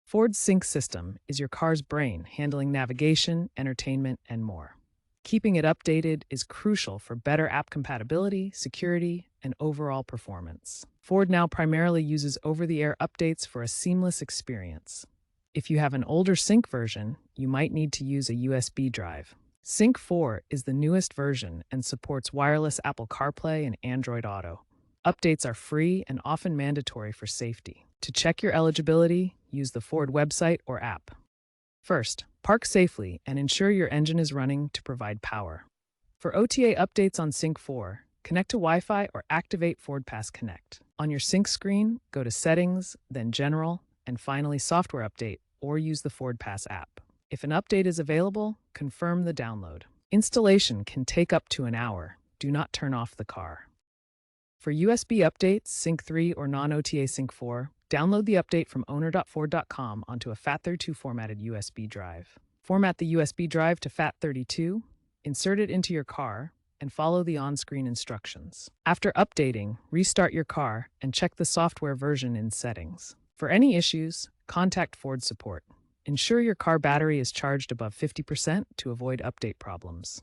Ford's Sync system is your car's brain, handling navigation, entertainment, and more. Keeping it updated is crucial for better app compatibility, security, and overall performance. Ford now primarily uses over-the-air updates for a seamless experience. If you have an older Sync version, you might need to use a USB drive. Sync 4 is the newest version and supports wireless Apple CarPlay and Android Auto. Updates are free and often mandatory for safety. To check your eligibility, use the Ford website or app. First, park safely and ensure your engine is running to provide power. For OTA updates on Sync 4, connect to Wi-Fi or activate Ford Pass Connect. On your Sync screen, go to Settings, then General, and finally Software Update, or use the Ford Pass app. If an update is available, confirm the download. Installation can take up to an hour. Do not turn off the car. For USB updates, Sync 3 or non-OTA Sync 4, download the update from owner.ford.com onto a FAT32 formatted USB drive. Format the USB drive to FAT32, insert it into your car, and follow the on-screen instructions. After updating, restart your car and check the software version in Settings. For any issues, contact Ford support. Ensure your car battery is charged above 50% to avoid update problems.